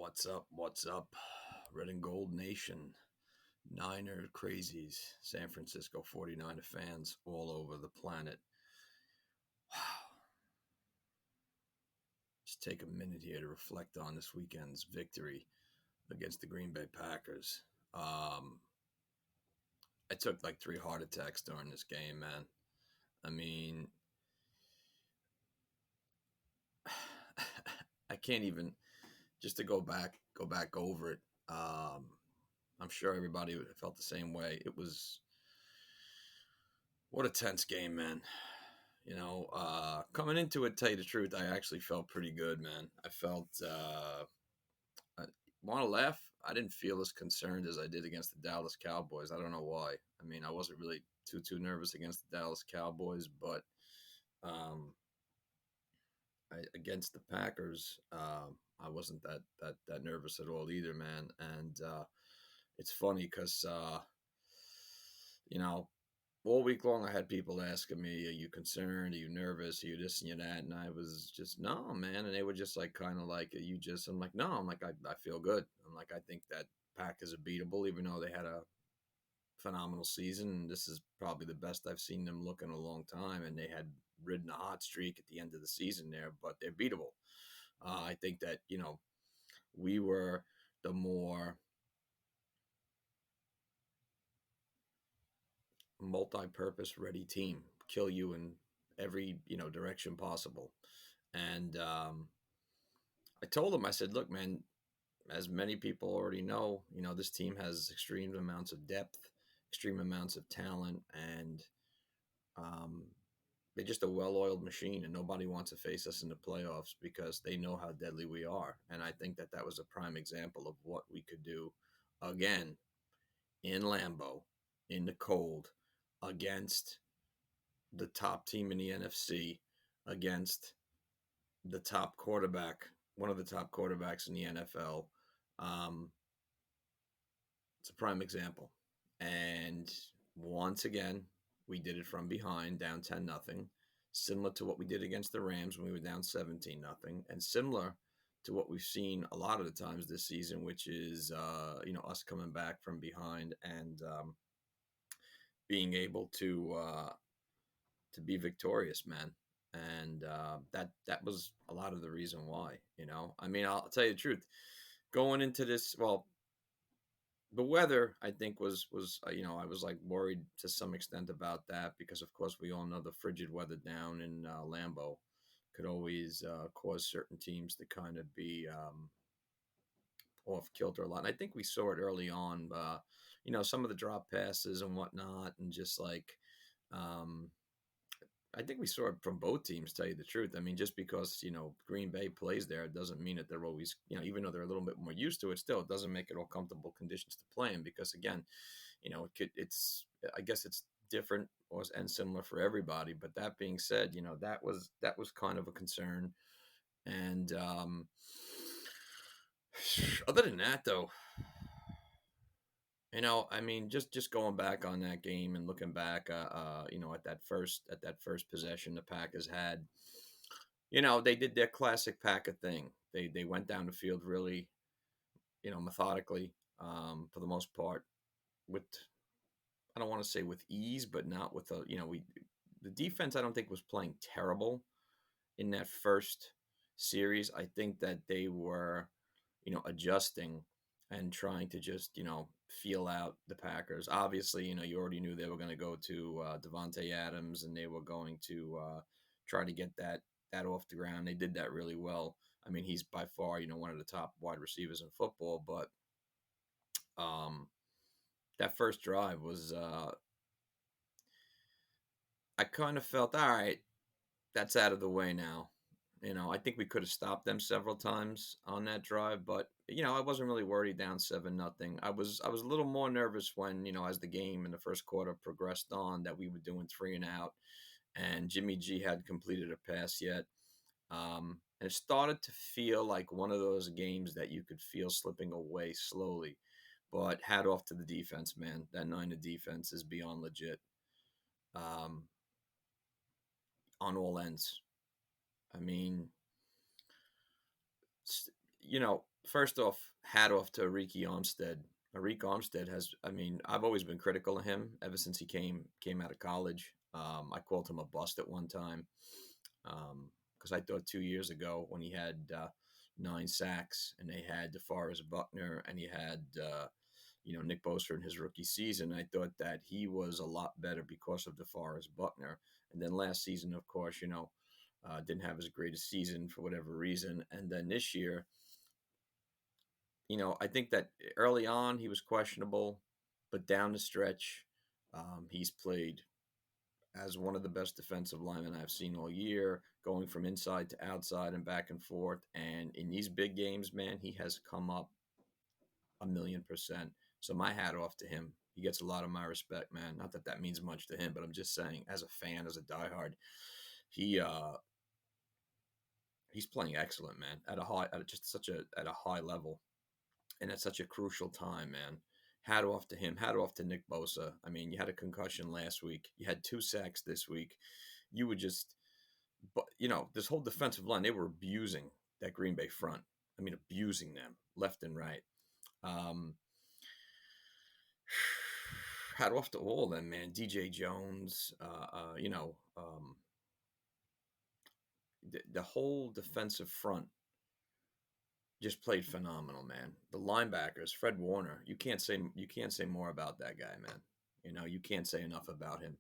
What's up? What's up? Red and Gold Nation, Niner crazies, San Francisco 49er fans all over the planet. Wow. Just take a minute here to reflect on this weekend's victory against the Green Bay Packers. I took like 3 heart attacks during this game, man. I mean, I can't even just to go back over it. I'm sure everybody felt the same way. It was what a tense game, man. Coming into it, tell you the truth, I actually felt pretty good, man. I felt, I want to laugh. I didn't feel as concerned as I did against the Dallas Cowboys. I don't know why. I mean, I wasn't really too nervous against the Dallas Cowboys, but um, against the Packers, I wasn't that nervous at all either, man. And it's funny because you know all week long I had people asking me, "Are you concerned? Are you nervous? Are you this and you that?" And I was just, "No, man." And they were just like, kind of like, "Are you just?" I'm like, "No." I'm like, I feel good. I'm like, I think that Packers are beatable, even though they had a phenomenal season. And this is probably the best I've seen them look in a long time. And they had ridden a hot streak at the end of the season there, but they're beatable. I think that we were the more multi-purpose ready team, kill you in every direction possible. And I told him, I said, "Look, man, as many people already know, this team has extreme amounts of depth, extreme amounts of talent, and um, they're just a well-oiled machine, and nobody wants to face us in the playoffs because they know how deadly we are." And I think that that was a prime example of what we could do again in Lambeau, in the cold, against the top team in the NFC, against the top quarterback, one of the top quarterbacks in the NFL. Um, it's a prime example. And once again, we did it from behind, down 10-0, similar to what we did against the Rams when we were down 17-0, and similar to what we've seen a lot of the times this season, which is us coming back from behind and being able to be victorious, man. And that was a lot of the reason why. I mean, I'll tell you the truth. Going into this, well, the weather, I think, was I was like worried to some extent about that because, of course, we all know the frigid weather down in Lambeau could always cause certain teams to kind of be off kilter a lot. And I think we saw it early on, some of the drop passes and whatnot, and just like um, I think we saw it from both teams, tell you the truth. I mean, just because, Green Bay plays there, it doesn't mean that they're always, even though they're a little bit more used to it, still, it doesn't make it all comfortable conditions to play in because, again, I guess it's different and similar for everybody. But that being said, that was kind of a concern. And other than that, though, I mean, just going back on that game and looking back, at that first possession the Packers had, they did their classic Packer thing. They went down the field really, methodically, for the most part, with I don't want to say with ease, but not with the defense I don't think was playing terrible in that first series. I think that they were, adjusting and trying to just, feel out the Packers. Obviously, you already knew they were going to go to Devontae Adams and they were going to try to get that off the ground. They did that really well. I mean, he's by far, one of the top wide receivers in football, but um, that first drive was, I kind of felt, all right, that's out of the way now. I think we could have stopped them several times on that drive, but I wasn't really worried down 7-0. I was a little more nervous when, as the game in the first quarter progressed on, that we were doing 3-and-out, and Jimmy G had completed a pass yet. And it started to feel like one of those games that you could feel slipping away slowly. But hat off to the defense, man. That Niner defense is beyond legit, um, on all ends. I mean, first off, hat off to Ariki Armstead. Arik Armstead has, I mean, I've always been critical of him ever since he came out of college. I called him a bust at one time because I thought 2 years ago when he had 9 sacks and they had DeForest Buckner and he had Nick Bosa in his rookie season, I thought that he was a lot better because of DeForest Buckner. And then last season, of course, didn't have his greatest season for whatever reason. And then this year, I think that early on he was questionable, but down the stretch, he's played as one of the best defensive linemen I've seen all year, going from inside to outside and back and forth. And in these big games, man, he has come up 1,000,000%. So my hat off to him. He gets a lot of my respect, man. Not that that means much to him, but I'm just saying, as a fan, as a diehard, he he's playing excellent, man, at a high level, and at such a crucial time, man. Hat off to him. Hat off to Nick Bosa. I mean, you had a concussion last week. You had 2 sacks this week. You would just, but this whole defensive line, they were abusing that Green Bay front. I mean, abusing them left and right. Um, Hat off to all of them, man. DJ Jones, the whole defensive front just played phenomenal, man. The linebackers, Fred Warner, you can't say more about that guy, man. You can't say enough about him.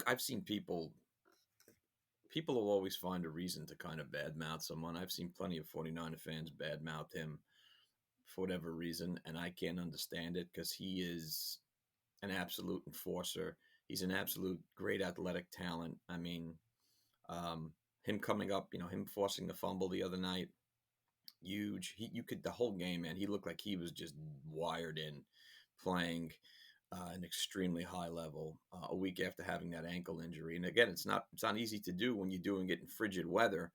I've seen people will always find a reason to kind of badmouth someone. I've seen plenty of 49er fans badmouth him for whatever reason, and I can't understand it because he is an absolute enforcer. He's an absolute great athletic talent. I mean, him coming up, him forcing the fumble the other night, huge. You could the whole game, man. He looked like he was just wired in, playing an extremely high level a week after having that ankle injury. And again, it's not easy to do when you're doing it in frigid weather.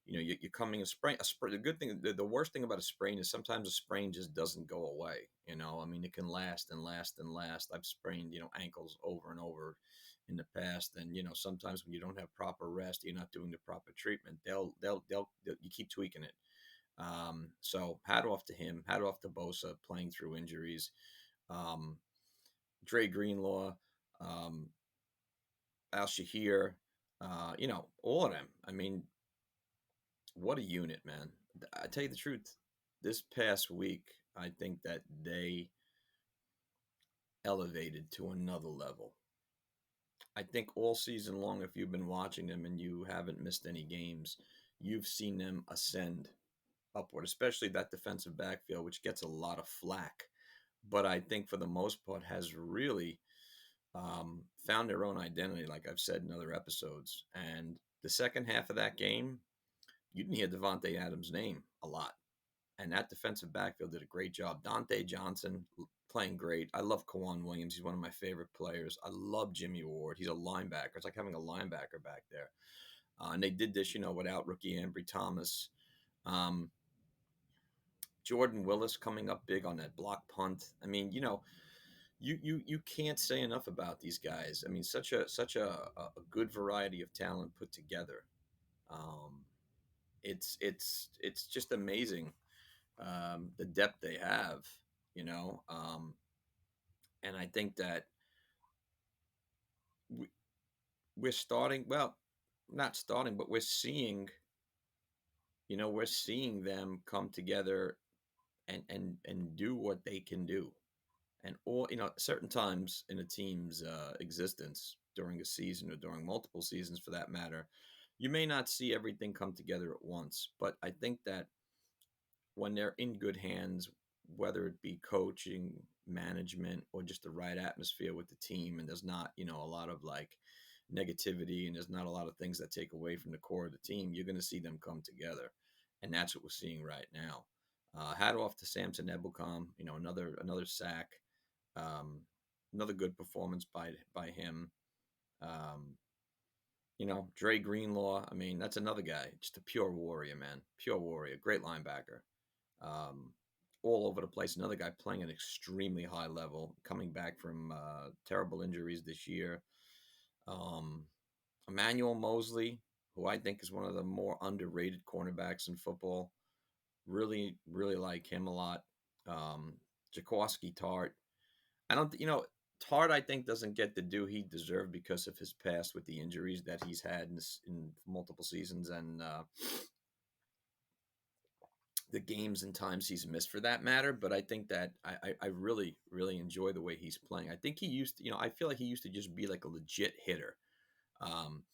You're coming a sprain. The good thing, the worst thing about a sprain is sometimes a sprain just doesn't go away. I mean, it can last and last and last. I've sprained, ankles over and over in the past. And, sometimes when you don't have proper rest, you're not doing the proper treatment. You keep tweaking it. So hat off to him, hat off to Bosa playing through injuries. Um, Dre Greenlaw, um, Al Shahir, all of them. I mean, what a unit, man. I tell you the truth, this past week, I think that they elevated to another level. I think all season long, if you've been watching them and you haven't missed any games, you've seen them ascend upward, especially that defensive backfield, which gets a lot of flack. But I think for the most part has really found their own identity, like I've said in other episodes. And the second half of that game, you didn't hear Devontae Adams' name a lot. And that defensive backfield did a great job. Dante Johnson playing great. I love Kawan Williams. He's one of my favorite players. I love Jimmy Ward. He's a linebacker. It's like having a linebacker back there. And they did this, without rookie Ambry Thomas. Um, Jordan Willis coming up big on that block punt. I mean, you can't say enough about these guys. I mean, such a good variety of talent put together. Um, it's just amazing the depth they have, you know. And I think that we, we're starting. Well, not starting, but we're seeing them come together and do what they can do. And all certain times in a team's existence during a season or during multiple seasons for that matter, you may not see everything come together at once. But I think that when they're in good hands, whether it be coaching, management, or just the right atmosphere with the team, and there's not a lot of like negativity and there's not a lot of things that take away from the core of the team, you're going to see them come together, and that's what we're seeing right now. Hat off to Samson Ebukam, another sack, um, another good performance by him. Um, Dre Greenlaw. I mean, that's another guy, just a pure warrior, man, pure warrior, great linebacker. Um, all over the place. Another guy playing at an extremely high level, coming back from terrible injuries this year. Um, Emmanuel Mosley, who I think is one of the more underrated cornerbacks in football. Really like him a lot. Um, Jaworski Tart. I don't, Tart, I think, doesn't get the due he deserved because of his past with the injuries that he's had in multiple seasons, and the games and times he's missed for that matter. But I think that I really enjoy the way he's playing. I think he used to, I feel like he used to just be like a legit hitter. Um,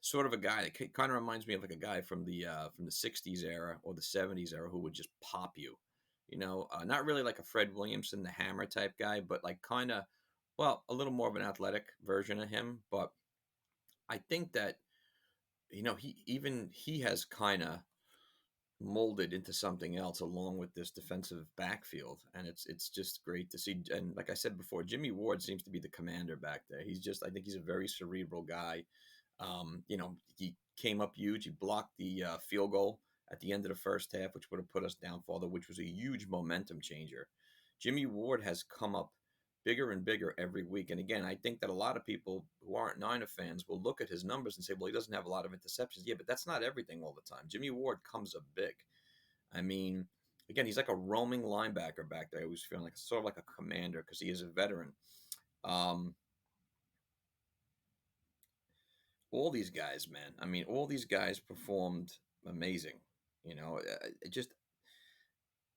Sort of a guy that kind of reminds me of like a guy from the '60s era or the '70s era who would just pop you. Not really like a Fred Williamson, the hammer type guy, but like kind of, well, a little more of an athletic version of him. But I think that he has kind of molded into something else along with this defensive backfield, and it's just great to see. And like I said before, Jimmy Ward seems to be the commander back there. I think he's a very cerebral guy. He came up huge. He blocked the field goal at the end of the first half, which would have put us down further, which was a huge momentum changer. Jimmy Ward has come up bigger and bigger every week. And again, I think that a lot of people who aren't Niner fans will look at his numbers and say, well, he doesn't have a lot of interceptions. Yeah, but that's not everything all the time. Jimmy Ward comes up big. I mean, again, he's like a roaming linebacker back there. I always feel like sort of like a commander because he is a veteran. Um, all these guys, man. I mean, all these guys performed amazing. Just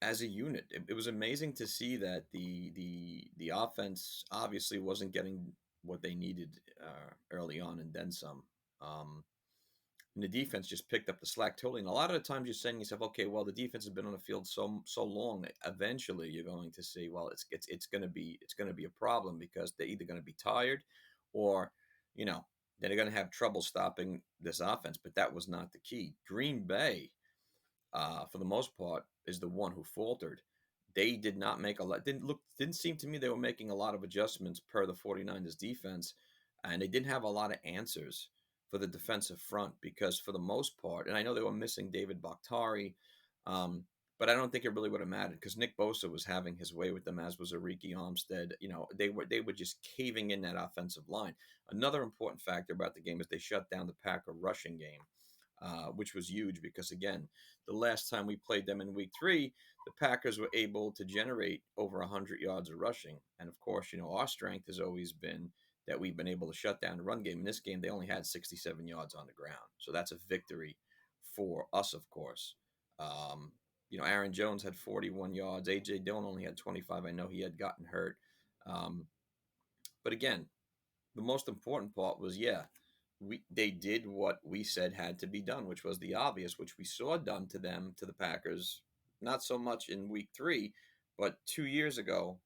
as a unit, it was amazing to see that the offense obviously wasn't getting what they needed early on, and then some. Um, and the defense just picked up the slack totally. And a lot of the times you're saying to yourself, okay, well, the defense has been on the field so long that eventually you're going to see, well, it's going to be a problem because they're either going to be tired, or you know they're going to have trouble stopping this offense. But that was not the key. Green Bay, for the most part, is the one who faltered. They did not make a lot. Didn't seem to me they were making a lot of adjustments per the 49ers defense, and they didn't have a lot of answers for the defensive front because for the most part, and I know they were missing David Bakhtiari, um, but I don't think it really would have mattered because Nick Bosa was having his way with them, as was Ariki Armstead. They were just caving in that offensive line. Another important factor about the game is they shut down the Packer rushing game, which was huge because again, the last time we played them in Week 3, the Packers were able to generate over 100 yards of rushing, and of course, our strength has always been that we've been able to shut down the run game. In this game, they only had 67 yards on the ground, so that's a victory for us, of course. Um, Aaron Jones had 41 yards. AJ Dillon only had 25. I know he had gotten hurt, um, but again, the most important part was, yeah, they did what we said had to be done, which was the obvious, which we saw done to them, to the Packers, not so much in Week 3, but 2 years ago,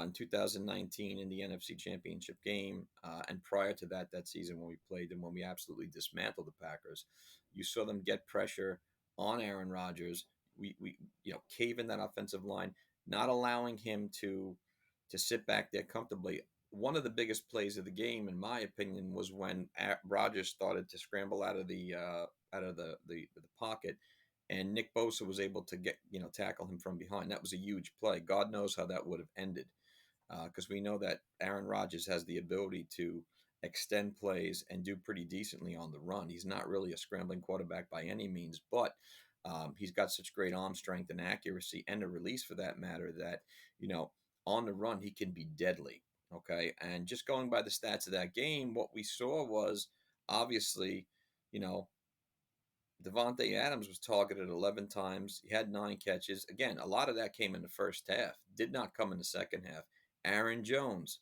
in 2019 in the NFC Championship game, and prior to that, that season when we played them, when we absolutely dismantled the Packers. You saw them get pressure on Aaron Rodgers. We cave in that offensive line, not allowing him to sit back there comfortably. One of the biggest plays of the game, in my opinion, was when Rodgers started to scramble out of the pocket, and Nick Bosa was able to tackle him from behind. That was a huge play. God knows how that would have ended, because we know that Aaron Rodgers has the ability to extend plays and do pretty decently on the run. He's not really a scrambling quarterback by any means, but he's got such great arm strength and accuracy and a release for that matter that, you know, on the run, he can be deadly. Okay. And just going by the stats of that game, what we saw was obviously, you know, Devontae Adams was targeted 11 times. He had 9 catches. Again, a lot of that came in the first half, did not come in the second half. Aaron Jones,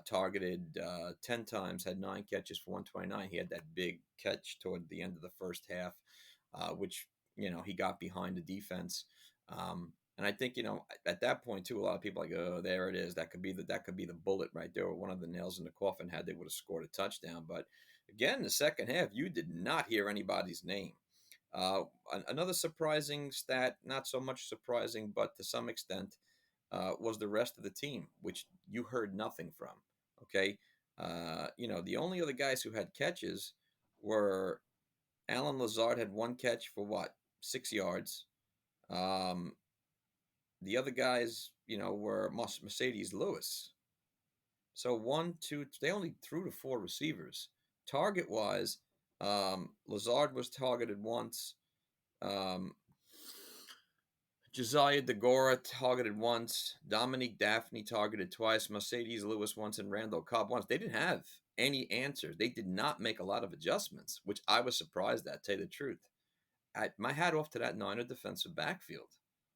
targeted 10 times, had 9 catches for 129. He had that big catch toward the end of the first half, which, he got behind the defense. And I think, at that point too, a lot of people are like, oh, there it is. That could be the bullet right there, or one of the nails in the coffin had they would have scored a touchdown. But again, the second half, you did not hear anybody's name. Uh, Another surprising stat, not so much surprising, but to some extent, was the rest of the team, which you heard nothing from. Okay. The only other guys who had catches were Alan Lazard had 1 catch for what, 6 yards. Um, the other guys, were Mercedes Lewis. So one, two, they only threw to 4 receivers. Target wise, Lazard was targeted once. Um, Josiah DeGora targeted once. Dominique Daphne targeted twice. Mercedes Lewis once, and Randall Cobb once. They didn't have any answers. They did not make a lot of adjustments, which I was surprised at, to tell you the truth. My hat off to that Niner defensive backfield.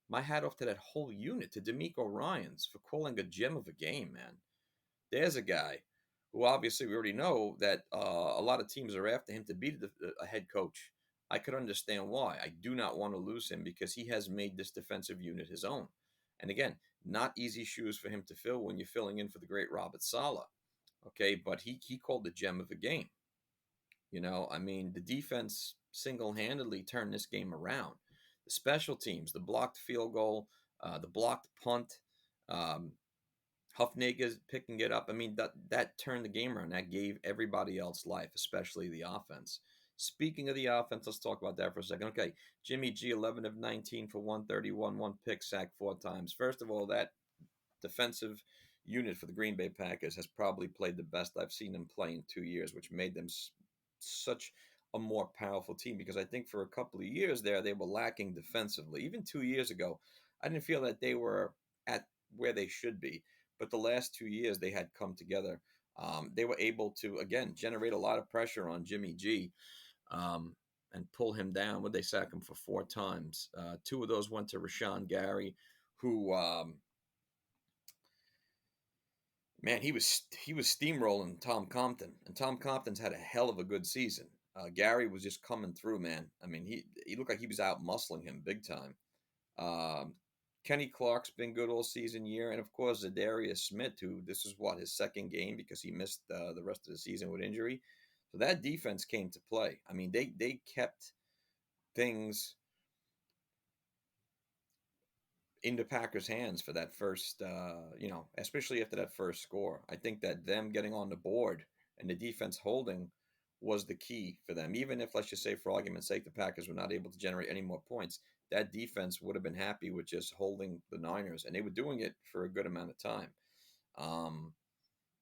My hat off to that whole unit, to D'Amico Ryans for calling a gem of a game, man. There's a guy who obviously we already know that a lot of teams are after him to be a head coach. I could understand why. I do not want to lose him because he has made this defensive unit his own. And again, not easy shoes for him to fill when you're filling in for the great Robert Sala. Okay, but he called the gem of the game. I mean, the defense single handedly turned this game around. The special teams, the blocked field goal, the blocked punt, um, Huffnager's picking it up. I mean, that turned the game around. That gave everybody else life, especially the offense. Speaking of the offense, let's talk about that for a second. Okay, Jimmy G, 11 of 19 for 131, one pick, sack 4 times. First of all, that defensive unit for the Green Bay Packers has probably played the best I've seen them play in 2 years, which made them such a more powerful team because I think for a couple of years there, they were lacking defensively. Even 2 years ago, I didn't feel that they were at where they should be. But the last 2 years, they had come together. They were able to, again, generate a lot of pressure on Jimmy G um, and pull him down. Would they sack him for 4 times? Two of those went to Rashawn Gary, who man, he was steamrolling Tom Compton, and Tom Compton's had a hell of a good season. Gary was just coming through, man. I mean, he looked like he was out muscling him big time. Um, Kenny Clark's been good all season year, and of course Zadarius Smith, who this is what his second game because he missed the rest of the season with injury. So that defense came to play. I mean, they kept things into Packers' hands for that first, especially after that first score. I think that them getting on the board and the defense holding was the key for them. Even if, let's just say, for argument's sake, the Packers were not able to generate any more points, that defense would have been happy with just holding the Niners, and they were doing it for a good amount of time. Um,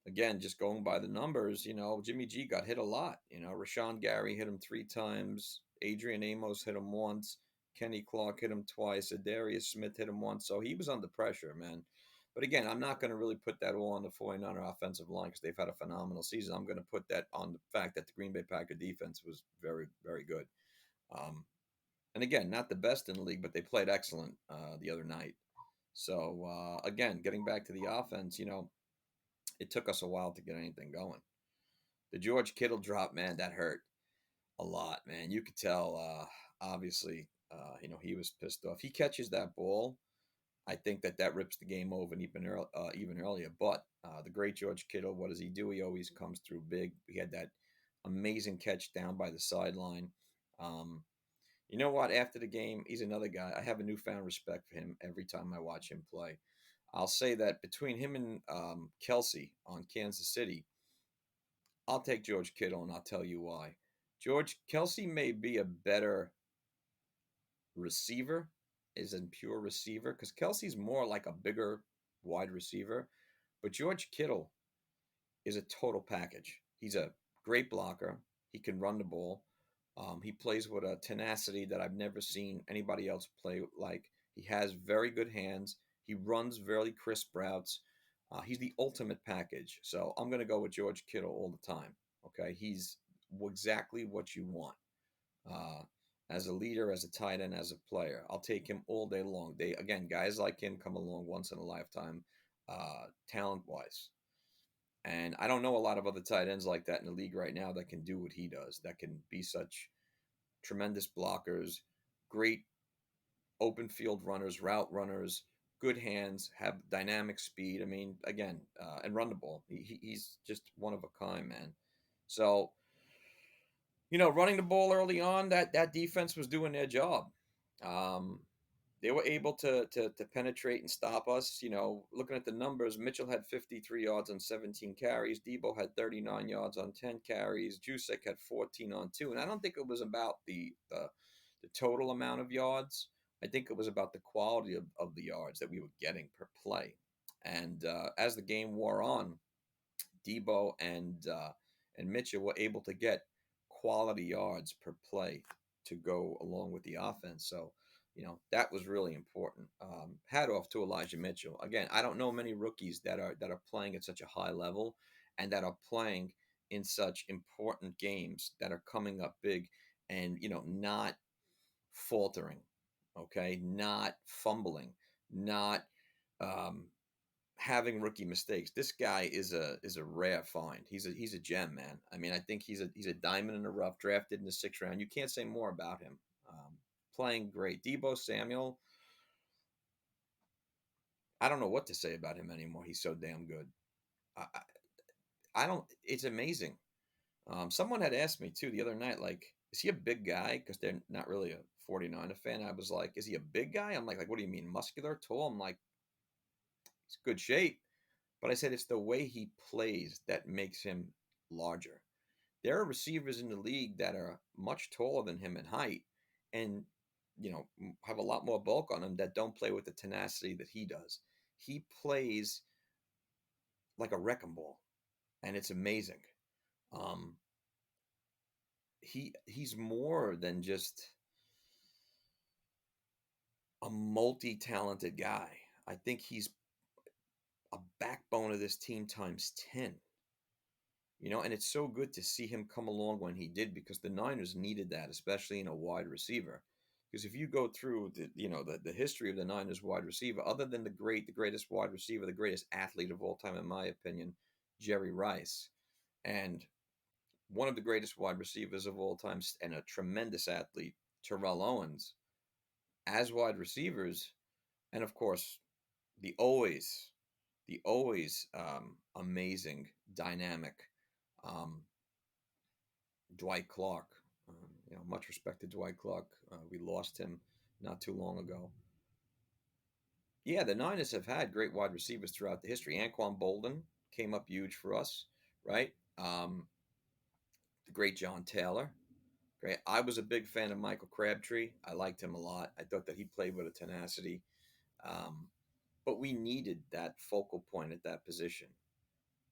Again, just going by the numbers, Jimmy G got hit a lot. Rashawn Gary hit him 3 times. Adrian Amos hit him once. Kenny Clark hit him twice. Darius Smith hit him once. So he was under pressure, man. But again, I'm not going to really put that all on the 49er offensive line because they've had a phenomenal season. I'm going to put that on the fact that the Green Bay Packer defense was very, very good. Um, and again, not the best in the league, but they played excellent the other night. So again, getting back to the offense, it took us a while to get anything going. The George Kittle drop, man, that hurt a lot, man. You could tell, obviously, he was pissed off. He catches that ball. I think that rips the game over even earlier. But the great George Kittle, what does he do? He always comes through big. He had that amazing catch down by the sideline. Um, you know what? After the game, he's another guy. I have a newfound respect for him every time I watch him play. I'll say that between him and Kelsey on Kansas City, I'll take George Kittle, and I'll tell you why. George Kelsey may be a better receiver, is a pure receiver, because Kelsey's more like a bigger wide receiver, but George Kittle is a total package. He's a great blocker. He can run the ball. He plays with a tenacity that I've never seen anybody else play like. He has very good hands. He runs very crisp routes. He's the ultimate package. So I'm going to go with George Kittle all the time. Okay, he's exactly what you want uh, as a leader, as a tight end, as a player. I'll take him all day long. Guys like him come along once in a lifetime, talent wise. And I don't know a lot of other tight ends like that in the league right now that can do what he does, that can be such tremendous blockers, great open field runners, route runners, good hands, have dynamic speed. I mean, again, and run the ball. He's just one of a kind, man. So, running the ball early on, that defense was doing their job. Um, they were able to penetrate and stop us. Looking at the numbers, Mitchell had 53 yards on 17 carries. Debo had 39 yards on 10 carries. Jusick had 14 on 2. And I don't think it was about the total amount of yards. I think it was about the quality of the yards that we were getting per play. And as the game wore on, Debo and Mitchell were able to get quality yards per play to go along with the offense. So That was really important. Hat off to Elijah Mitchell. Again, I don't know many rookies that are playing at such a high level and that are playing in such important games that are coming up big and not faltering, okay, not fumbling, not um, having rookie mistakes. This guy is a rare find. He's a gem, man. I mean, I think he's a diamond in the rough. Drafted in the sixth round. You can't say more about him. Playing great. Debo Samuel. I don't know what to say about him anymore. He's so damn good. I I don't. It's amazing. Someone had asked me too the other night, like, is he a big guy? Because they're not really a 49er fan. I was like, is he a big guy? I'm like, what do you mean, muscular, tall? I'm like, he's good shape. But I said it's the way he plays that makes him larger. There are receivers in the league that are much taller than him in height and, have a lot more bulk on him that don't play with the tenacity that he does. He plays like a wrecking ball, and it's amazing. Um, he's more than just a multi-talented guy. I think he's a backbone of this team times 10. And it's so good to see him come along when he did because the Niners needed that, especially in a wide receiver. Because if you go through the history of the Niners wide receiver, other than the greatest wide receiver, the greatest athlete of all time, in my opinion, Jerry Rice, and one of the greatest wide receivers of all time and a tremendous athlete, Terrell Owens, as wide receivers, and of course the always amazing, dynamic um, Dwight Clark. Much respect to Dwight Clark. We lost him not too long ago. Yeah, the Niners have had great wide receivers throughout the history. Anquan Bolden came up huge for us, right? The great John Taylor. Great. I was a big fan of Michael Crabtree. I liked him a lot. I thought that he played with a tenacity. Um, but we needed that focal point at that position.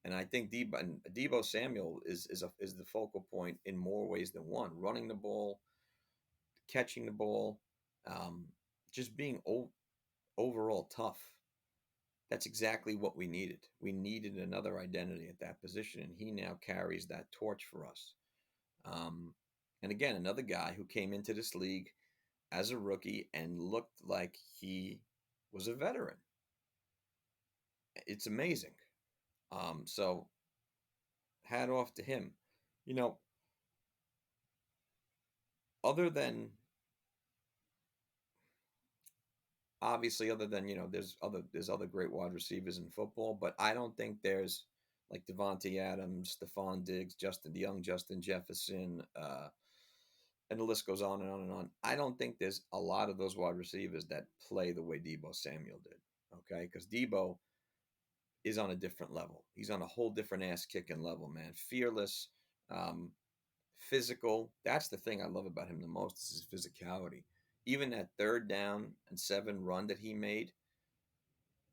And I think Debo Samuel is the focal point in more ways than one. Running the ball, catching the ball, um, just being overall tough. That's exactly what we needed. We needed another identity at that position, and he now carries that torch for us. Um, and again, another guy who came into this league as a rookie and looked like he was a veteran. It's amazing. So hat off to him. You know, other than obviously, other than there's other great wide receivers in football, but I don't think there's like Devontae Adams, Stephon Diggs, Justin DeYoung, Justin Jefferson, and the list goes on and on and on. I don't think there's a lot of those wide receivers that play the way Debo Samuel did. Okay, because Debo is on a different level. He's on a whole different ass kicking level, man. Fearless, um, physical. That's the thing I love about him the most is his physicality. Even that third down and 7 run that he made,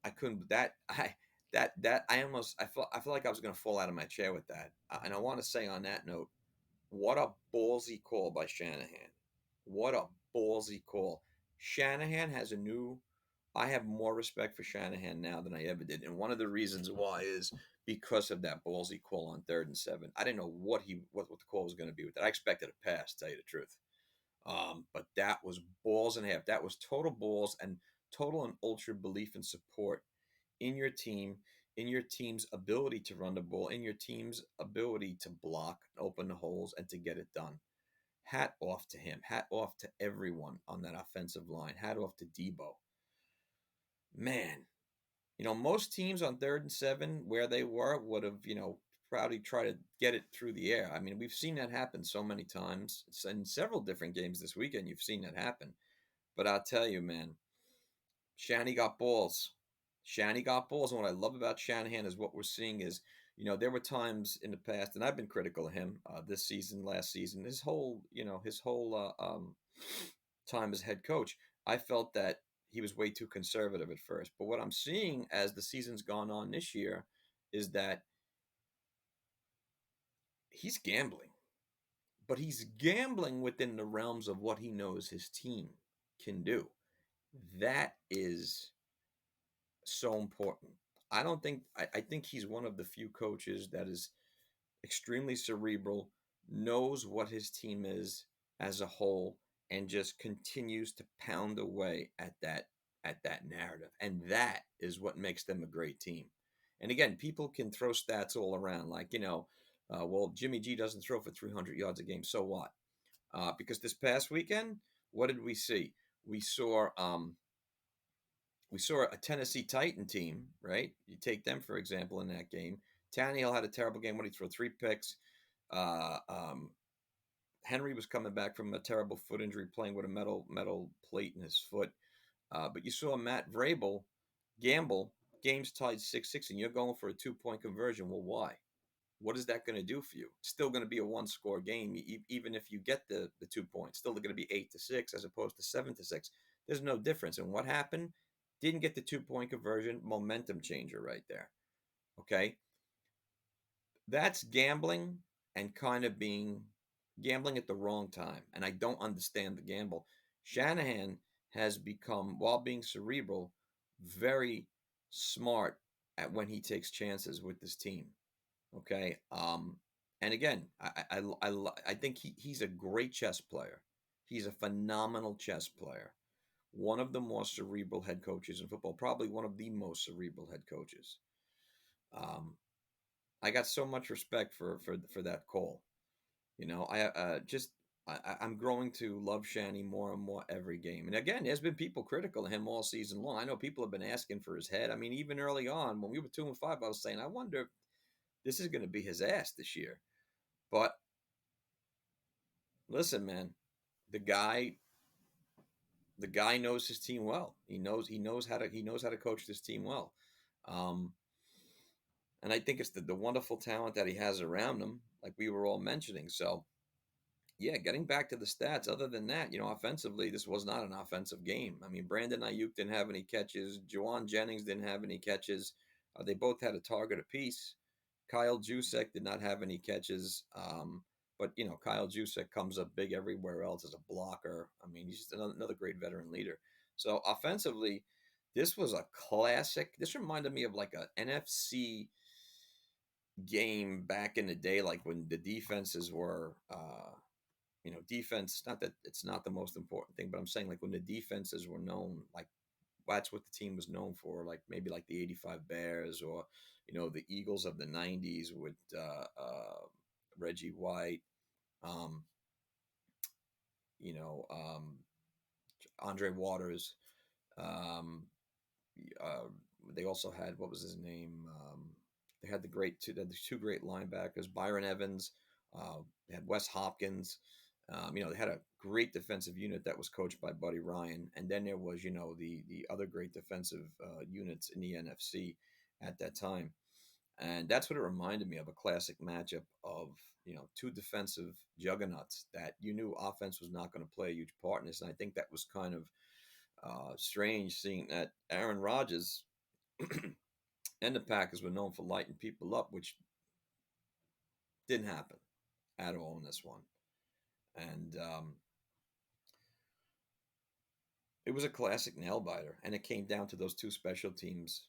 I couldn't. I almost I feel like I was going to fall out of my chair with that. And I want to say on that note, what a ballsy call by Shanahan. What a ballsy call. Shanahan has a new. I have more respect for Shanahan now than I ever did, and one of the reasons why is because of that ballsy call on 3rd and 7. I didn't know what the call was going to be with that. I expected a pass, to tell you the truth. But that was balls and a half. That was total balls and total and ultra belief and support in your team, in your team's ability to run the ball, in your team's ability to block, open the holes, and to get it done. Hat off to him. Hat off to everyone on that offensive line. Hat off to Debo. Man, most teams on 3rd and 7 where they were would have, probably try to get it through the air. I mean, we've seen that happen so many times. It's in several different games this weekend. You've seen that happen. But I'll tell you, man, Shanny got balls. Shanny got balls. And what I love about Shanahan is what we're seeing is, there were times in the past, and I've been critical of him this season, last season, his whole time as head coach. I felt that he was way too conservative at first. But what I'm seeing as the season's gone on this year is that he's gambling, but he's gambling within the realms of what he knows his team can do. That is so important. I think he's one of the few coaches that is extremely cerebral, knows what his team is as a whole, and just continues to pound away at that narrative. And that is what makes them a great team. And again, people can throw stats all around, like, well, Jimmy G doesn't throw for 300 yards a game. So what? Because this past weekend, what did we see? We saw we saw a Tennessee Titan team, right? You take them for example in that game. Tannehill had a terrible game. What did he throw? Three picks. Uh, um, Henry was coming back from a terrible foot injury, playing with a metal plate in his foot. But you saw Matt Vrabel gamble, games tied 6-6, and you're going for a 2 point conversion. Well, why? What is that going to do for you? It's still going to be a one score game, even if you get the 2 points. Still going to be 8-6 as opposed to 7-6. There's no difference. And what happened? Didn't get the 2 point conversion. Momentum changer right there. Okay, that's gambling and kind of being gambling at the wrong time. And I don't understand the gamble. Shanahan has become, while being cerebral, very smart at when he takes chances with this team. Okay. And again, I think he's a great chess player. He's a phenomenal chess player. One of the more cerebral head coaches in football, probably one of the most cerebral head coaches. Um, I got so much respect for that call. I just I'm growing to love Shanny more and more every game. And again, there's been people critical of him all season long. I know people have been asking for his head. I mean, even early on when we were 2-5, I was saying, I wonder if this is going to be his ass this year. But listen, man, the guy the guy knows his team well. He knows how to coach this team well. Um, and I think it's the wonderful talent that he has around him, like we were all mentioning. So yeah, getting back to the stats, other than that, offensively, this was not an offensive game. I mean, Brandon Ayuk didn't have any catches. Juwan Jennings didn't have any catches. They both had a target apiece. Kyle Juszczyk did not have any catches. But, Kyle Juszczyk comes up big everywhere else as a blocker. I mean, he's just another great veteran leader. So offensively, this was a classic. This reminded me of like a NFC game back in the day, like when the defenses were defense, not that it's not the most important thing, but I'm saying like when the defenses were known, like that's what the team was known for, like maybe like the 85 Bears or, the Eagles of the 90s with Reggie White, um, you know, um, Andre Waters. Um, uh, they also had, what was his name? They had the two great linebackers, Byron Evans. They had Wes Hopkins. They had a great defensive unit that was coached by Buddy Ryan, and then there was, the other great defensive units in the NFC at that time, and that's what it reminded me of, a classic matchup of two defensive juggernauts that you knew offense was not going to play a huge part in this, and I think that was kind of strange seeing that Aaron Rodgers and the Packers were known for lighting people up, which didn't happen at all in this one. And it was a classic nail biter, and it came down to those two special teams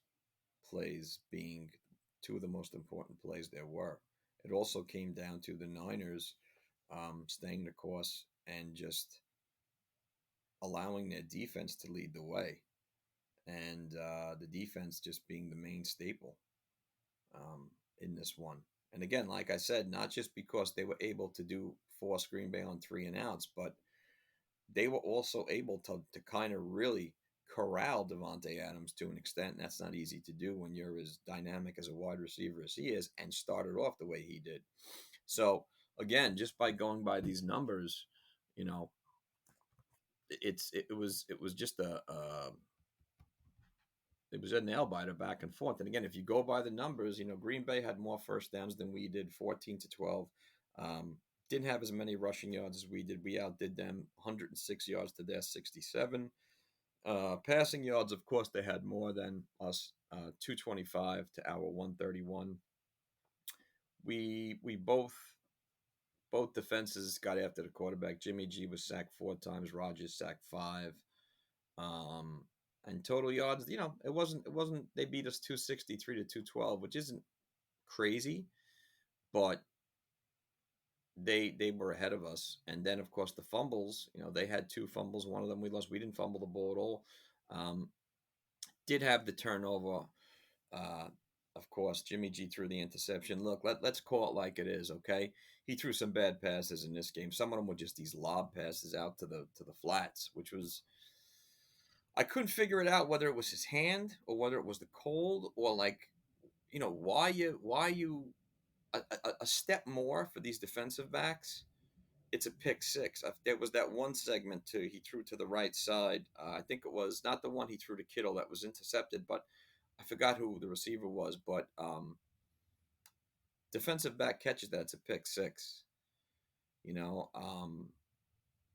plays being two of the most important plays there were. It also came down to the Niners staying the course and just allowing their defense to lead the way, and the defense just being the main staple in this one. And again, like I said, not just because they were able to force Green Bay on 3 and outs, but they were also able to kind of really corral Devontae Adams to an extent. And that's not easy to do when you're as dynamic as a wide receiver as he is and started off the way he did. So again, just by going by these numbers, you know, it was just it was a nail biter back and forth. And again, if you go by the numbers, Green Bay had more first downs than we did, 14-12. Um, didn't have as many rushing yards as we did. We outdid them 106 yards to their 67. Passing yards, of course, they had more than us, 225 to our 131. We both defenses got after the quarterback. Jimmy G was sacked 4 times. Rodgers sacked 5. Um, and total yards, it wasn't they beat us 263 to 212, which isn't crazy, but they were ahead of us. And then of course the fumbles, they had two fumbles, one of them we lost. We didn't fumble the ball at all. Did have the turnover. Uh, of course, Jimmy G threw the interception. Look, let's call it like it is, okay? He threw some bad passes in this game. Some of them were just these lob passes out to the flats, which was I couldn't figure it out whether it was his hand or whether it was the cold or like why you a step more for these defensive backs. It's a pick six. There was that one segment too. He threw to the right side. I think it was not the one he threw to Kittle that was intercepted, but I forgot who the receiver was. But defensive back catches that. It's a pick six. You know,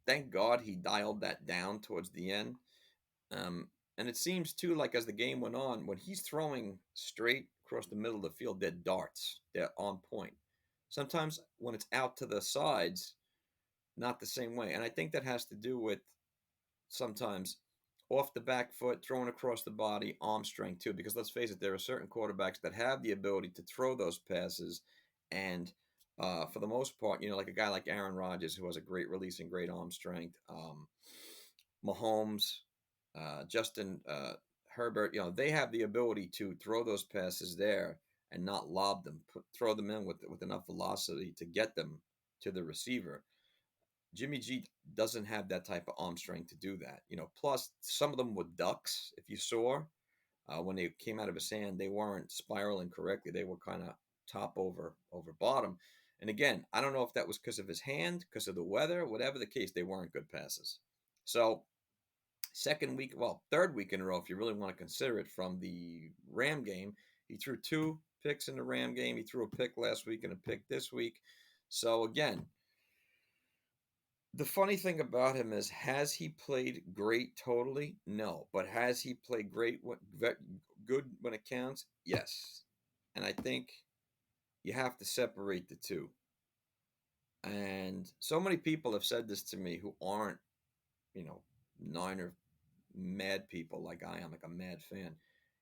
thank God he dialed that down towards the end. Um, and it seems too like as the game went on, when he's throwing straight across the middle of the field, they're darts. They're on point. Sometimes when it's out to the sides, not the same way. And I think that has to do with sometimes off the back foot, throwing across the body, arm strength too. Because let's face it, there are certain quarterbacks that have the ability to throw those passes, and for the most part, like a guy like Aaron Rodgers who has a great release and great arm strength. Mahomes, Justin Herbert, they have the ability to throw those passes there and not lob them, throw them in with enough velocity to get them to the receiver. Jimmy G doesn't have that type of arm strength to do that. Plus some of them were ducks. If you saw when they came out of his hand, they weren't spiraling correctly. They were kind of top over bottom. And again, I don't know if that was because of his hand, because of the weather, whatever the case, they weren't good passes. So second week, well, third week in a row, if you really want to consider it, from the Ram game, he threw two picks in the Ram game. He threw a pick last week and a pick this week. So again, the funny thing about him is, has he played great totally? No. But has he played great, good when it counts? Yes. And I think you have to separate the two. And so many people have said this to me who aren't, Niner mad people like I am, like a mad fan.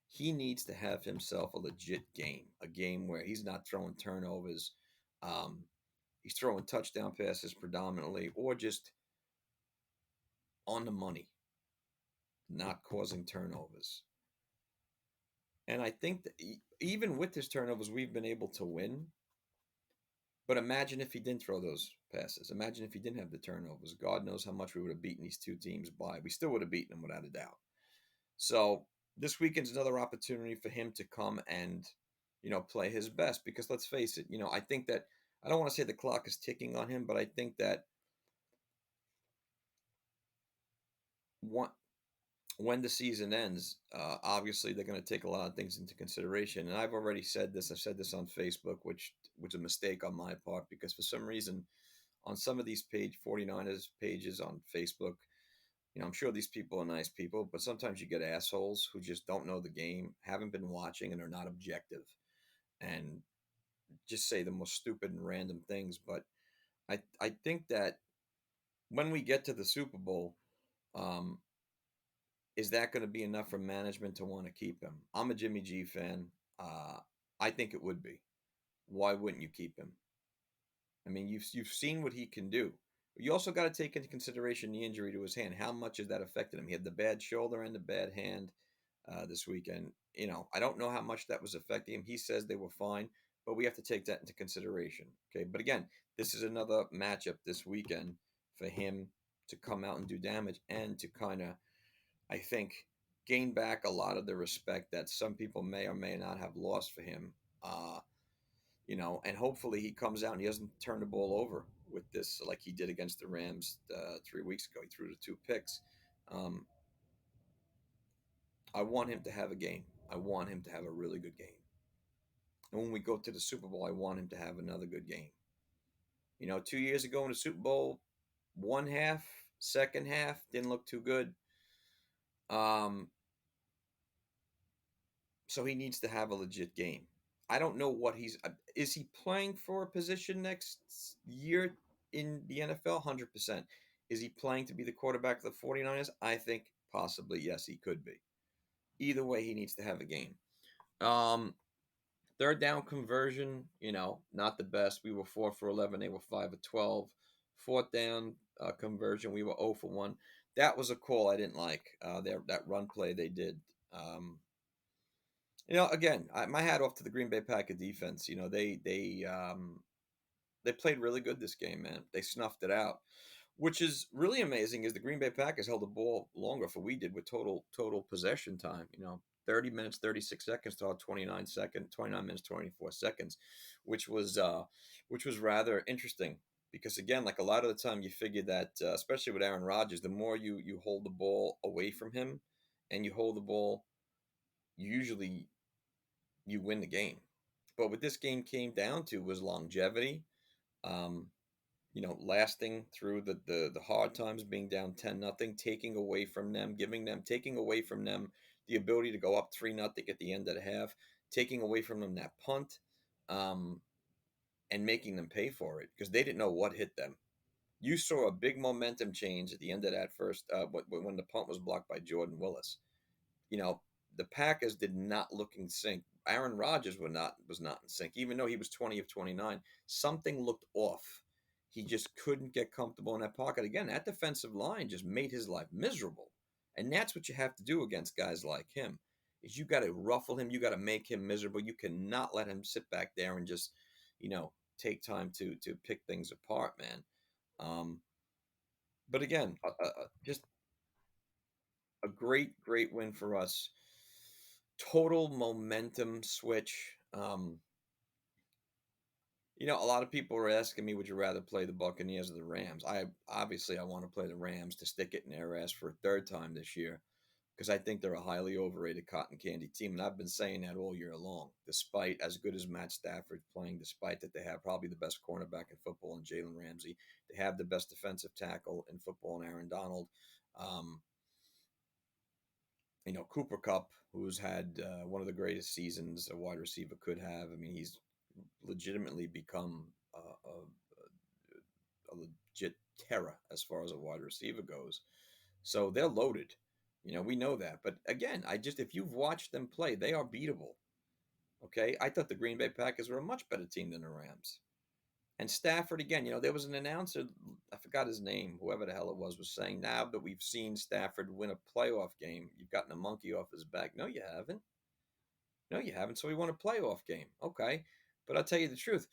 He needs to have himself a legit game, a game where he's not throwing turnovers. Um, he's throwing touchdown passes predominantly, or just on the money, not causing turnovers. And I think that even with his turnovers, we've been able to win. But imagine if he didn't throw those passes. Imagine if he didn't have the turnovers. God knows how much we would have beaten these two teams by. We still would have beaten them without a doubt. So this weekend's another opportunity for him to come and, play his best. Because let's face it, I think that I don't want to say the clock is ticking on him, but I think that one, when the season ends, obviously they're going to take a lot of things into consideration. And I've already said this. I've said this on Facebook, which was a mistake on my part, because for some reason on some of these 49ers pages on Facebook, I'm sure these people are nice people, but sometimes you get assholes who just don't know the game, haven't been watching, and are not objective, and just say the most stupid and random things. But I think that when we get to the Super Bowl, um, is that going to be enough for management to want to keep him? I'm a Jimmy G fan. Uh, I think it would be. Why wouldn't you keep him? I mean, you've seen what he can do. You also got to take into consideration the injury to his hand. How much has that affected him? He had the bad shoulder and the bad hand this weekend. I don't know how much that was affecting him. He says they were fine, but we have to take that into consideration. Okay, but again, this is another matchup this weekend for him to come out and do damage and to kind of, I think, gain back a lot of the respect that some people may or may not have lost for him. And hopefully he comes out and he doesn't turn the ball over with this like he did against the Rams 3 weeks ago. He threw the two picks. Um, I want him to have a game. I want him to have a really good game. And when we go to the Super Bowl, I want him to have another good game. 2 years ago in the Super Bowl, one half, second half didn't look too good. Um, so he needs to have a legit game. I don't know what is he playing for a position next year in the NFL? 100%. Is he playing to be the quarterback of the 49ers? I think Possibly, yes, he could be. Either way, he needs to have a game. Um, third down conversion, not the best. We were 4 for 11. They were 5 of 12. Fourth down conversion, we were 0 for 1. That was a call I didn't like. That run play they did. Um, again, my hat off to the Green Bay Packer defense. They played really good this game, man. They snuffed it out, which is really amazing. Is the Green Bay Packers held the ball longer for we did with total possession time. 30 minutes 36 seconds to 29 minutes 24 seconds, which was rather interesting because again, like a lot of the time, you figure that especially with Aaron Rodgers, the more you hold the ball away from him, and you hold the ball, usually you win the game. But what this game came down to was longevity. Um, lasting through the hard times, being down 10-0, taking away from them the ability to go up 3-0 at the end of the half, taking away from them that punt, um, and making them pay for it because they didn't know what hit them. You saw a big momentum change at the end of that first when the punt was blocked by Jordan Willis. you know, the Packers did not look in sync. Aaron Rodgers was not in sync, even though he was 20 of 29. Something looked off. He just couldn't get comfortable in that pocket. Again, that defensive line just made his life miserable. And that's what you have to do against guys like him. Is you got to ruffle him, you got to make him miserable. You cannot let him sit back there and just, take time to pick things apart, man. Um, but again, just a great win for us. Total momentum switch. A lot of people are asking me, would you rather play the Buccaneers or the Rams? I want to play the Rams to stick it in their ass for a third time this year because I think they're a highly overrated cotton candy team, and I've been saying that all year long. Despite as good as Matt Stafford's playing, despite that they have probably the best cornerback in football in Jalen Ramsey, they have the best defensive tackle in football in Aaron Donald. Um, Cooper Cup, who's had one of the greatest seasons a wide receiver could have. I mean, he's legitimately become a legit terror as far as a wide receiver goes. So they're loaded. We know that. But again, if you've watched them play, they are beatable. Okay. I thought the Green Bay Packers were a much better team than the Rams. And Stafford, again, there was an announcer, I forgot his name, whoever the hell it was saying, now that we've seen Stafford win a playoff game, you've gotten a monkey off his back. No, you haven't. No, you haven't. So he won a playoff game. Okay. But I'll tell you the truth.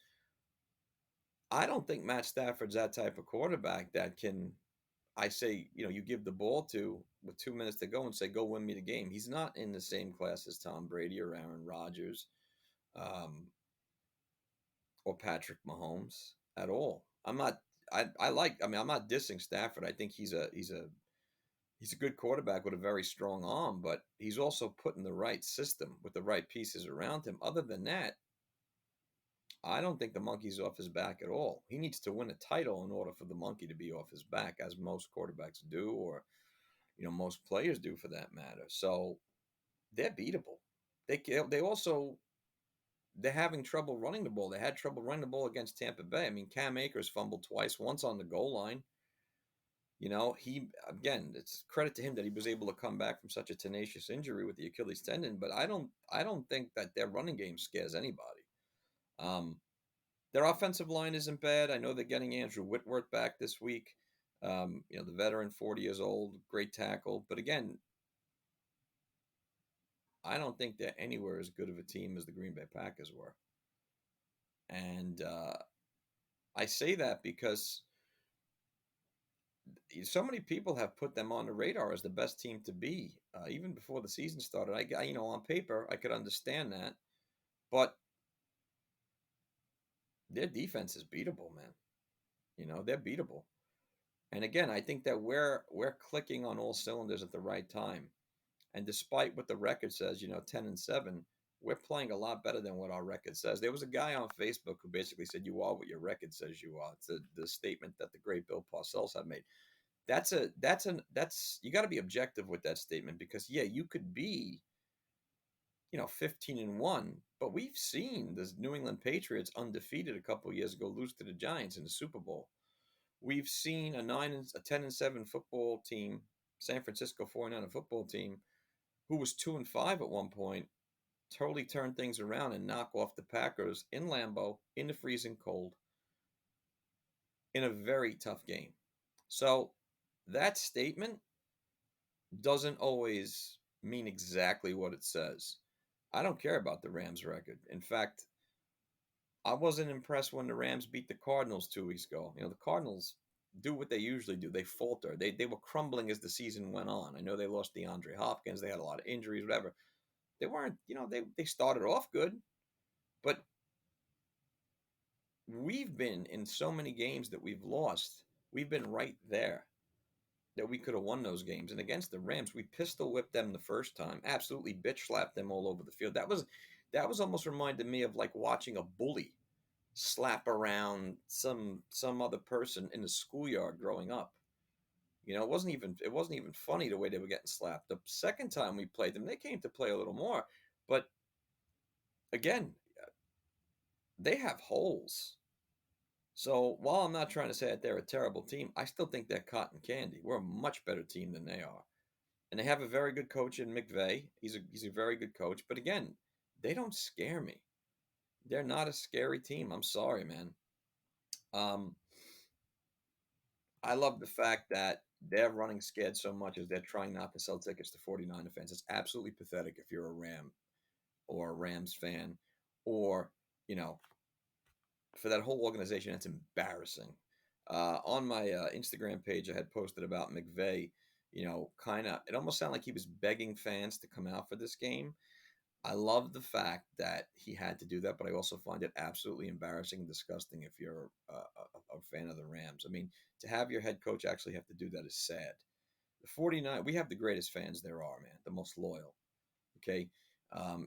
I don't think Matt Stafford's that type of quarterback that can, I say, you give the ball to with 2 minutes to go and say, go win me the game. He's not in the same class as Tom Brady or Aaron Rodgers. Or Patrick Mahomes at all. I'm not. I'm not dissing Stafford. I think he's a good quarterback with a very strong arm, but he's also put in the right system with the right pieces around him. Other than that, I don't think the monkey's off his back at all. He needs to win a title in order for the monkey to be off his back, as most quarterbacks do, or most players do for that matter. So they're beatable. They also they're having trouble running the ball. They had trouble running the ball against Tampa Bay. I mean, Cam Akers fumbled twice, once on the goal line. He again, it's credit to him that he was able to come back from such a tenacious injury with the Achilles tendon. But I don't think that their running game scares anybody. Um, their offensive line isn't bad. I know they're getting Andrew Whitworth back this week. The veteran, 40 years old, great tackle. But again, I don't think they're anywhere as good of a team as the Green Bay Packers were. And I say that because so many people have put them on the radar as the best team to be, even before the season started. On paper, I could understand that, but their defense is beatable, man. They're beatable. And again, I think that we're clicking on all cylinders at the right time. And despite what the record says, 10-7, we're playing a lot better than what our record says. There was a guy on Facebook who basically said, "You are what your record says you are." It's the statement that the great Bill Parcells had made. That's you got to be objective with that statement because yeah, you could be 15-1, but we've seen the New England Patriots undefeated a couple of years ago lose to the Giants in the Super Bowl. We've seen a 10-7 football team San Francisco 49er football team, who was 2-5 at one point, totally turn things around and knock off the Packers in Lambeau in the freezing cold in a very tough game. So that statement doesn't always mean exactly what it says. I don't care about the Rams record. In fact, I wasn't impressed when the Rams beat the Cardinals 2 weeks ago. The Cardinals do what they usually do. They falter. They were crumbling as the season went on. I know they lost DeAndre Hopkins. They had a lot of injuries, whatever. They weren't, they started off good, but we've been in so many games that we've lost. We've been right there that we could have won those games. And against the Rams, we pistol whipped them the first time, absolutely bitch slapped them all over the field. That was almost reminded me of like watching a bully slap around some other person in the schoolyard growing up. It wasn't even funny the way they were getting slapped. The second time we played them, they came to play a little more, but again, they have holes. So while I'm not trying to say that they're a terrible team, I still think they're cotton candy. We're a much better team than they are, and they have a very good coach in McVay. He's a very good coach, but again, they don't scare me. They're not a scary team. I'm sorry, man. Um, I love the fact that they're running scared so much as they're trying not to sell tickets to 49 fans. It's absolutely pathetic if you're a Ram or a Rams fan, or you know, for that whole organization, it's embarrassing. On my Instagram page, I had posted about McVay. Kind of, it almost sounded like he was begging fans to come out for this game. I love the fact that he had to do that, but I also find it absolutely embarrassing and disgusting if you're a fan of the Rams. I mean, to have your head coach actually have to do that is sad. The 49, we have the greatest fans there are, man, the most loyal. Okay.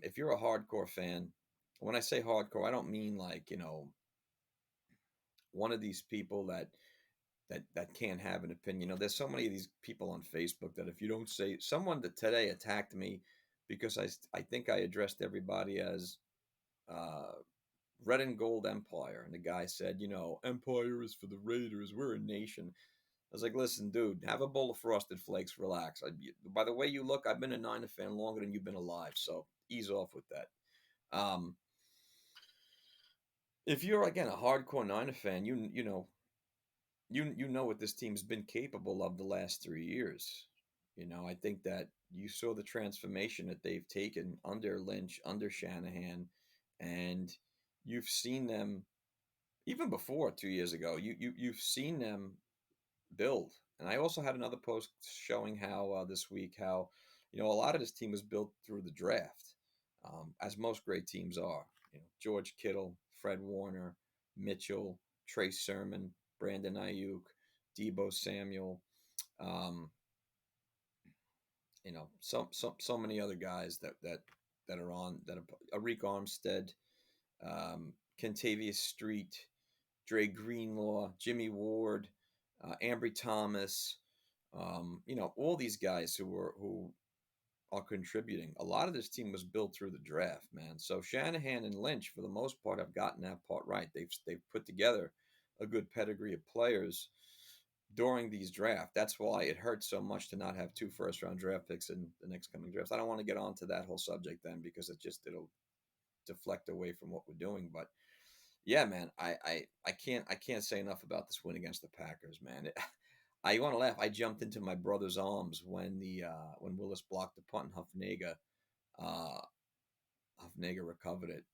If you're a hardcore fan, when I say hardcore, I don't mean like, one of these people that can't have an opinion. There's so many of these people on Facebook that if you don't say, someone that today attacked me because I think I addressed everybody as uh, red and gold empire, and the guy said, empire is for the Raiders. We're a nation. I was like, listen, dude, have a bowl of Frosted Flakes. Relax. By the way you look, I've been a Niner fan longer than you've been alive, so ease off with that. If you're again a hardcore Niner fan, you know what this team's been capable of the last 3 years. I think that you saw the transformation that they've taken under Lynch, under Shanahan, and you've seen them even before 2 years ago. You've seen them build. And I also had another post showing how this week how a lot of this team was built through the draft, as most great teams are. George Kittle, Fred Warner, Mitchell, Trey Sermon, Brandon Ayuk, Debo Samuel, um, so many other guys that are on that are Arik Armstead, Kentavious Street, Dre Greenlaw, Jimmy Ward, Ambry Thomas, all these guys who are contributing. A lot of this team was built through the draft, man. So Shanahan and Lynch, for the most part, have gotten that part right. They've put together a good pedigree of players during these drafts. That's why it hurts so much to not have 2 first-round draft picks in the next coming drafts. I don't want to get onto that whole subject then because it'll deflect away from what we're doing. But yeah, man, I can't say enough about this win against the Packers, man. I want to laugh. I jumped into my brother's arms when Willis blocked the punt and uh, Huffnagel recovered it.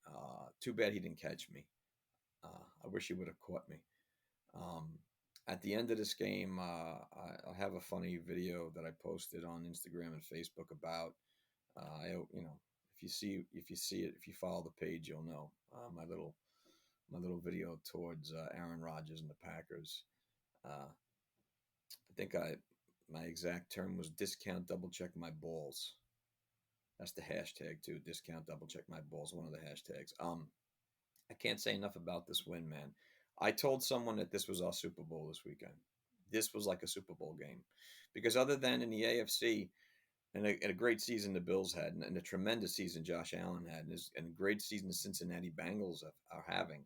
Too bad he didn't catch me. I wish he would have caught me. Um, at the end of this game, I have a funny video that I posted on Instagram and Facebook about. If you see it, if you follow the page, you'll know my little video towards Aaron Rodgers and the Packers. I think my exact term was discount double check my balls. That's the hashtag too. Discount double check my balls. One of the hashtags. I can't say enough about this win, man. I told someone that this was our Super Bowl this weekend. This was like a Super Bowl game, because other than in the AFC and a great season the Bills had, and a tremendous season Josh Allen had, and a great season the Cincinnati Bengals are having.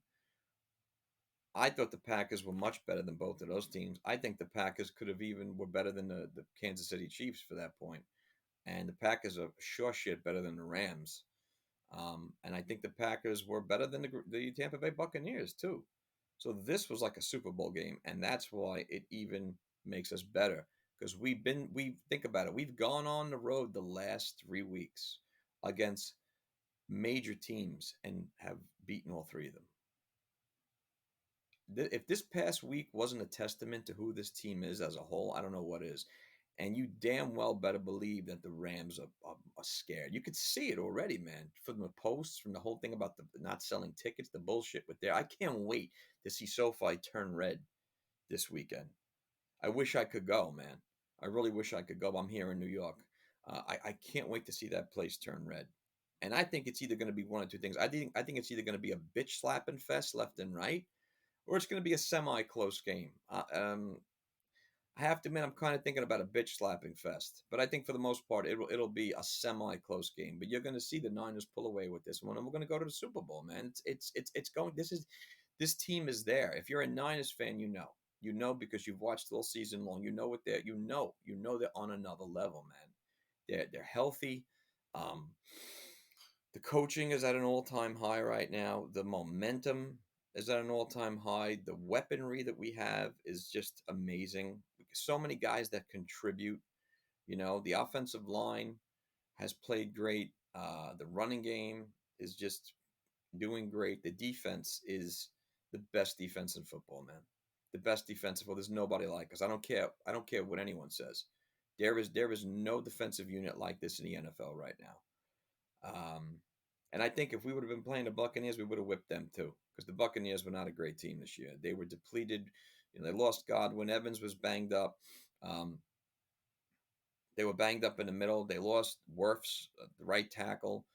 I thought the Packers were much better than both of those teams. I think the Packers could have even were better than the Kansas City Chiefs for that point. And the Packers are sure shit better than the Rams. And I think the Packers were better than the Tampa Bay Buccaneers too. So this was like a Super Bowl game, and that's why it even makes us better because we think about it. We've gone on the road the last 3 weeks against major teams and have beaten all three of them. If this past week wasn't a testament to who this team is as a whole, I don't know what is. And you damn well better believe that the Rams are scared. You could see it already, man, from the posts, from the whole thing about the not selling tickets, the bullshit with there. I can't wait to see SoFi turn red this weekend. I wish I could go, man. I really wish I could go. I'm here in New York. I can't wait to see that place turn red. And I think it's either going to be one or two things. I think it's either going to be a bitch slapping fest left and right, or it's going to be a semi close game. I have to admit, I'm kind of thinking about a bitch slapping fest, but I think for the most part, it'll be a semi close game. But you're going to see the Niners pull away with this one, and we're going to go to the Super Bowl, man. It's going. This team is there. If you're a Niners fan, you know because you've watched all season long. You know what they're they're on another level, man. They're healthy. Um, the coaching is at an all time high right now. The momentum is at an all time high. The weaponry that we have is just amazing. So many guys that contribute. The offensive line has played great. The running game is just doing great. The defense is the best defense in football, man. The best defensive. Well, there's nobody like us. I don't care. I don't care what anyone says. There is no defensive unit like this in the NFL right now. Um, and I think if we would have been playing the Buccaneers, we would have whipped them too, because the Buccaneers were not a great team this year. They were depleted. They lost Godwin. Evans was banged up. Um, they were banged up in the middle. They lost Wirfs, the right tackle.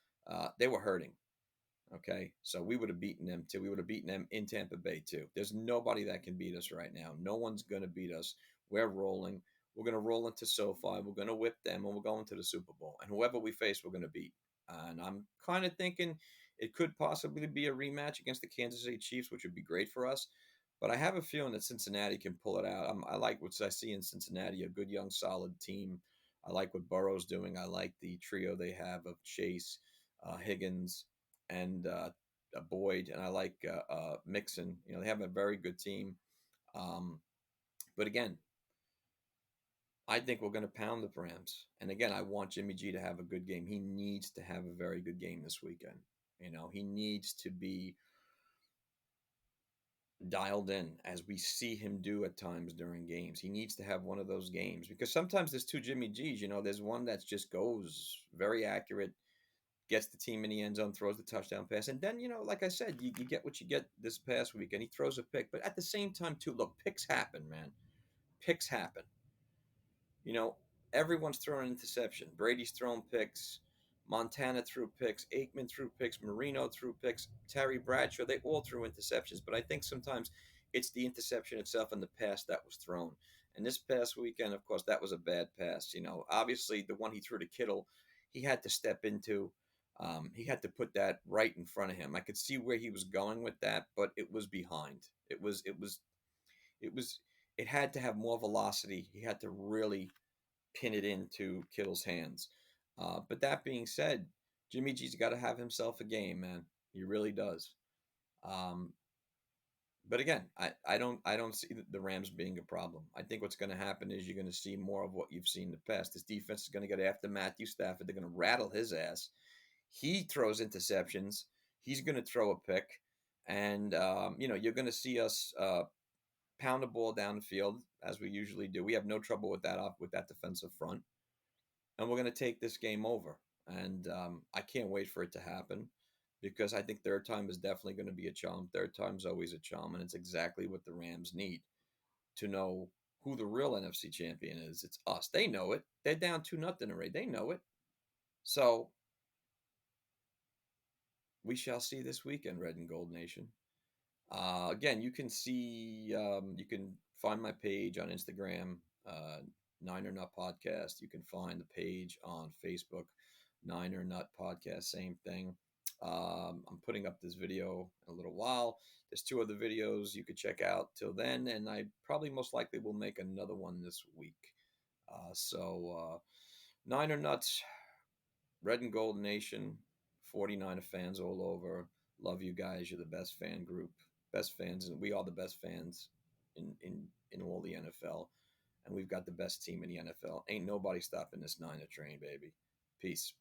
They were hurting. Okay, so we would have beaten them too. We would have beaten them in Tampa Bay too. There's nobody that can beat us right now. No one's going to beat us. We're rolling. We're going to roll into SoFi. We're going to whip them, and we're going to the Super Bowl. And whoever we face, we're going to beat. And I'm kind of thinking it could possibly be a rematch against the Kansas City Chiefs, which would be great for us. But I have a feeling that Cincinnati can pull it out. I like what I see in Cincinnati, a good, young, solid team. I like what Burrow's doing. I like the trio they have of Chase, Higgins, and Boyd, and I like Mixon. They have a very good team. Um, but again, I think we're going to pound the Rams. And again, I want Jimmy G to have a good game. He needs to have a very good game this weekend. He needs to be dialed in as we see him do at times during games. He needs to have one of those games because sometimes there's two Jimmy G's. There's one that just goes very accurate, gets the team in the end zone, throws the touchdown pass. And then, like I said, you get what you get this past week, and he throws a pick. But at the same time, too, look, picks happen, man. Picks happen. You know, Everyone's throwing an interception. Brady's throwing picks. Montana threw picks. Aikman threw picks. Marino threw picks. Terry Bradshaw, they all threw interceptions. But I think sometimes it's the interception itself and the pass that was thrown. And this past weekend, of course, that was a bad pass. Obviously the one he threw to Kittle, he had to step into. He had to put that right in front of him. I could see where he was going with that, but it was behind. It had to have more velocity. He had to really pin it into Kittle's hands. But that being said, Jimmy G's got to have himself a game, man. He really does. Um, but again, I don't see the Rams being a problem. I think what's going to happen is you're going to see more of what you've seen in the past. This defense is going to get after Matthew Stafford. They're going to rattle his ass. He throws interceptions. He's going to throw a pick, and you're going to see us pound the ball down the field as we usually do. We have no trouble with that defensive front, and we're going to take this game over. And I can't wait for it to happen because I think third time is definitely going to be a charm. Third time's always a charm, and it's exactly what the Rams need to know who the real NFC champion is. It's us. They know it. They're down 2-0 already. They know it. So we shall see this weekend, Red and Gold Nation. Again, you can find my page on Instagram, Nine or Nut Podcast. You can find the page on Facebook, Nine or Nut Podcast, same thing. I'm putting up this video in a little while. There's two other videos you could check out till then, and I probably most likely will make another one this week. Niner Nuts, Red and Gold Nation, 49er fans all over. Love you guys. You're the best fan group, best fans, and we are the best fans in all the NFL. And we've got the best team in the NFL. Ain't nobody stopping this Niner train, baby. Peace.